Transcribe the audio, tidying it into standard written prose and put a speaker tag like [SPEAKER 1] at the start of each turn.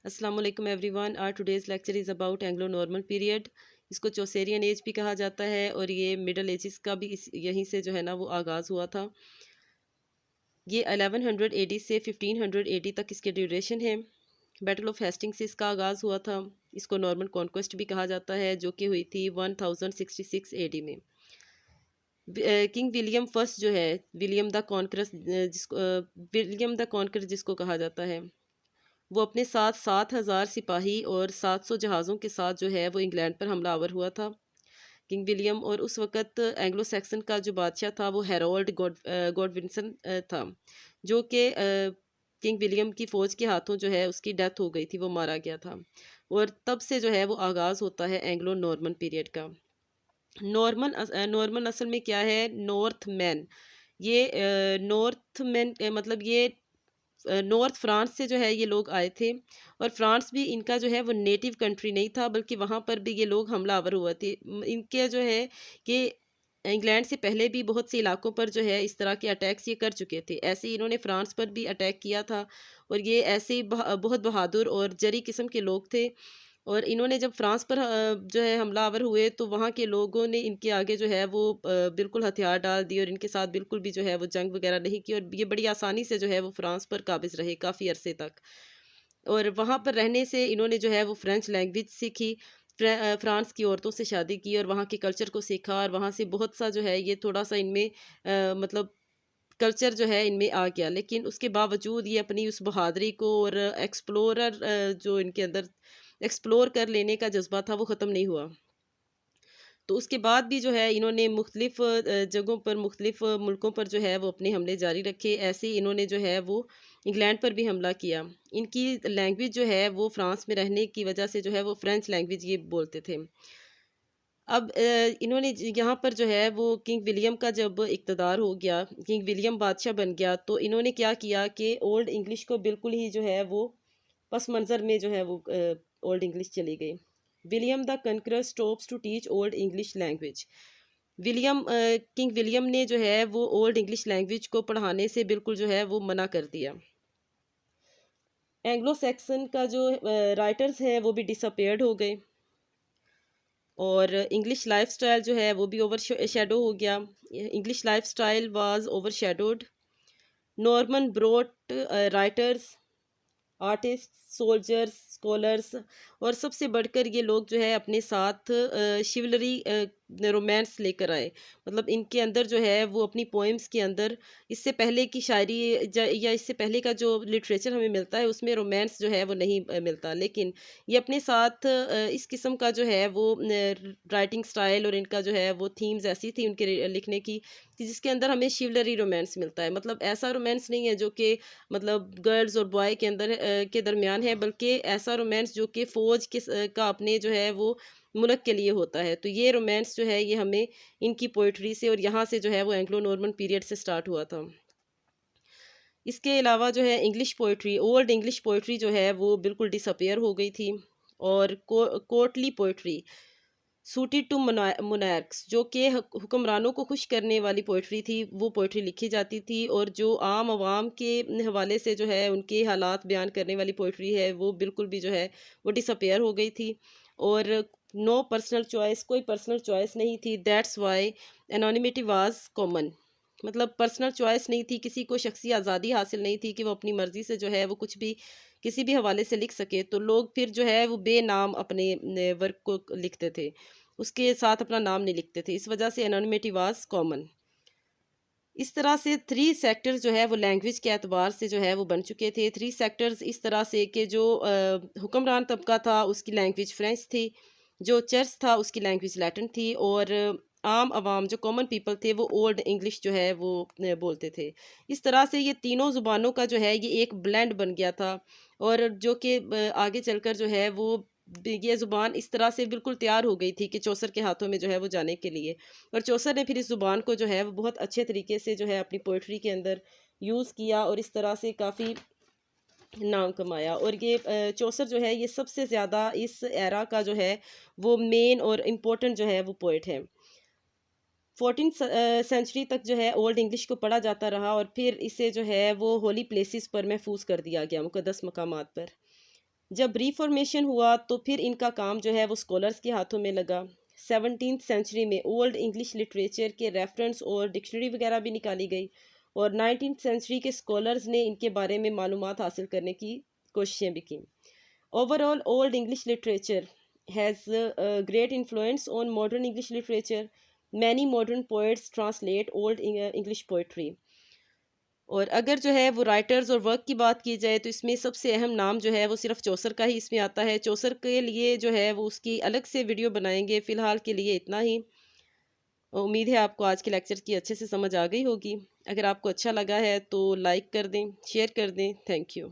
[SPEAKER 1] السلام علیکم everyone. Our today's lecture is about Anglo Norman period. اس کو چوسیرین ایج بھی کہا جاتا ہے اور یہ مڈل ایجز کا بھی یہیں سے جو ہے نا وہ آغاز ہوا تھا. یہ 1100 اے ڈی سے 1500 اے ڈی تک اس کے ڈیوریشن ہے. بیٹل آف ہیسٹنگ سے اس کا آغاز ہوا تھا. اس کو نارمن کانکویسٹ بھی کہا جاتا ہے جو کہ ہوئی تھی 1066 اے ڈی میں. کنگ ولیم فرسٹ جو ہے ولیم دا کانکرس ولیم دا کانکر جس کو کہا جاتا ہے، وہ اپنے ساتھ 7,000 سپاہی اور 700 جہازوں کے ساتھ جو ہے وہ انگلینڈ پر حملہ آور ہوا تھا. کنگ ولیم اور اس وقت اینگلو سیکسن کا جو بادشاہ تھا وہ ہیرولڈ گوڈونسن تھا، جو کہ کنگ ولیم کی فوج کے ہاتھوں جو ہے اس کی ڈیتھ ہو گئی تھی، وہ مارا گیا تھا. اور تب سے جو ہے وہ آغاز ہوتا ہے اینگلو نارمن پیریڈ کا. نارمن اصل میں کیا ہے؟ نارتھ مین. یہ نارتھ مین مطلب یہ نارتھ فرانس سے جو ہے یہ لوگ آئے تھے، اور فرانس بھی ان کا جو ہے وہ نیٹیو کنٹری نہیں تھا، بلکہ وہاں پر بھی یہ لوگ حملہ آور ہوا تھے. ان کے جو ہے کہ انگلینڈ سے پہلے بھی بہت سے علاقوں پر جو ہے اس طرح کے اٹیکس یہ کر چکے تھے. ایسے ہی انہوں نے فرانس پر بھی اٹیک کیا تھا، اور یہ ایسے ہی بہت بہادر اور جری قسم کے لوگ تھے. اور انہوں نے جب فرانس پر جو ہے حملہ آور ہوئے تو وہاں کے لوگوں نے ان کے آگے جو ہے وہ بالکل ہتھیار ڈال دیے، اور ان کے ساتھ بالکل بھی جو ہے وہ جنگ وغیرہ نہیں کی، اور یہ بڑی آسانی سے جو ہے وہ فرانس پر قابض رہے کافی عرصے تک. اور وہاں پر رہنے سے انہوں نے جو ہے وہ فرینچ لینگویج سیکھی، فرانس کی عورتوں سے شادی کی اور وہاں کے کلچر کو سیکھا، اور وہاں سے بہت سا جو ہے یہ تھوڑا سا ان میں مطلب کلچر جو ہے ان میں آ گیا. لیکن اس کے باوجود یہ اپنی اس بہادری کو اور ایکسپلورر جو ان کے اندر ایکسپلور کر لینے کا جذبہ تھا وہ ختم نہیں ہوا. تو اس کے بعد بھی جو ہے انہوں نے مختلف جگہوں پر مختلف ملکوں پر جو ہے وہ اپنے حملے جاری رکھے. ایسے ہی انہوں نے جو ہے وہ انگلینڈ پر بھی حملہ کیا. ان کی لینگویج جو ہے وہ فرانس میں رہنے کی وجہ سے جو ہے وہ فرینچ لینگویج یہ بولتے تھے. اب انہوں نے یہاں پر جو ہے وہ کنگ ولیم کا جب اقتدار ہو گیا، کنگ ولیم بادشاہ بن گیا، تو انہوں نے کیا کیا کہ اولڈ انگلش کو بالکل ہی جو ہے وہ پس منظر میں جو ہے وہ اولڈ انگلش چلی گئی. William the conqueror stops to teach old English language. King William نے جو ہے وہ اولڈ انگلش لینگویج کو پڑھانے سے بالکل جو ہے وہ منع کر دیا. اینگلو سیکسن کا جو رائٹرز ہیں وہ بھی ڈس اپیئرڈ ہو گئے، اور انگلش لائف سٹائل جو ہے وہ بھی اوور شیڈو ہو گیا. English lifestyle was overshadowed. Norman brought writers, artist, soldiers, scholars, اور سب سے بڑھ کر یہ لوگ جو ہے اپنے ساتھ شیولری رومانس لے کر آئے. مطلب ان کے اندر جو ہے وہ اپنی پوئمز کے اندر اس سے پہلے کی شاعری یا اس سے پہلے کا جو لٹریچر ہمیں ملتا ہے اس میں رومانس جو ہے وہ نہیں ملتا، لیکن یہ اپنے ساتھ اس قسم کا جو ہے وہ رائٹنگ سٹائل اور ان کا جو ہے وہ تھیمز ایسی تھی ان کے لکھنے کی کہ جس کے اندر ہمیں شیولری رومانس ملتا ہے. مطلب ایسا رومانس نہیں ہے جو کہ مطلب گرلز اور بوائے کے اندر کے درمیان ہے، بلکہ ایسا رومانس جو کہ فوج کا اپنے جو ہے وہ ملک کے لیے ہوتا ہے. تو یہ رومانس جو ہے یہ ہمیں ان کی پوئٹری سے اور یہاں سے جو ہے وہ اینگلو نارمن پیریڈ سے سٹارٹ ہوا تھا. اس کے علاوہ جو ہے English poetry, old English poetry جو ہے وہ بالکل ڈس اپیئر ہو گئی تھی. اور کورٹلی پوئٹری سوٹیڈ ٹو مونارکس، جو کہ حکمرانوں کو خوش کرنے والی پوئٹری تھی، وہ پوئٹری لکھی جاتی تھی. اور جو عام عوام کے حوالے سے جو ہے ان کے حالات بیان کرنے والی پوئٹری ہے وہ بالکل بھی جو ہے وہ ڈس اپیئر ہو گئی تھی. اور نو پرسنل چوائس، کوئی پرسنل چوائس نہیں تھی. That's why anonymity was common. مطلب پرسنل چوائس نہیں تھی، کسی کو شخصی آزادی حاصل نہیں تھی کہ وہ اپنی مرضی سے جو ہے وہ کچھ بھی کسی بھی حوالے سے لکھ سکے. تو لوگ پھر جو ہے وہ بے نام اپنے ورک کو لکھتے تھے، اس کے ساتھ اپنا نام نہیں لکھتے تھے. اس وجہ سے انانیمیٹی واز کامن. اس طرح سے 3 سیکٹرز جو ہے وہ لینگویج کے اعتبار سے جو ہے وہ بن چکے تھے. 3 سیکٹرز اس طرح سے کہ جو حکمران طبقہ تھا اس کی لینگویج فرینچ تھی، جو چرچ تھا اس کی لینگویج لیٹن تھی، اور عام عوام جو کامن پیپل تھے وہ اولڈ انگلش جو ہے وہ بولتے تھے. اس طرح سے یہ تینوں زبانوں کا جو ہے یہ ایک بلینڈ بن گیا تھا، اور جو کہ آگے چل کر جو ہے وہ یہ زبان اس طرح سے بالکل تیار ہو گئی تھی کہ چوسر کے ہاتھوں میں جو ہے وہ جانے کے لیے. اور چوسر نے پھر اس زبان کو جو ہے وہ بہت اچھے طریقے سے جو ہے اپنی پوئٹری کے اندر یوز کیا، اور اس طرح سے کافی نام کمایا. اور یہ چوسر جو ہے یہ سب سے زیادہ اس ایرا کا جو ہے وہ مین اور امپورٹنٹ جو ہے وہ پوئٹ ہے. 14 سینچری تک جو ہے اولڈ انگلش کو پڑھا جاتا رہا، اور پھر اسے جو ہے وہ ہولی پلیسز پر محفوظ کر دیا گیا، مقدس مقامات پر. جب ریفارمیشن ہوا تو پھر ان کا کام جو ہے وہ اسکالرس کے ہاتھوں میں لگا. 17th سینچری میں اولڈ انگلش لٹریچر کے ریفرنس اور ڈکشنری وغیرہ بھی نکالی گئی اور 19th سینچری کے اسکالرز نے ان کے بارے میں معلومات حاصل کرنے کی کوششیں بھی کیں. Over all old English literature has great influence on modern English literature. Many modern poets translate old English poetry. اور اگر جو ہے وہ رائٹرز اور ورک کی بات کی جائے تو اس میں سب سے اہم نام جو ہے وہ صرف چوسر کا ہی اس میں آتا ہے. چوسر کے لیے جو ہے وہ اس کی الگ سے ویڈیو بنائیں گے. فی الحال کے لیے اتنا ہی. امید ہے آپ کو آج کے لیکچر کی اچھے سے سمجھ آ گئی ہوگی. اگر آپ کو اچھا لگا ہے تو لائک کر دیں، شیئر کر دیں. Thank you.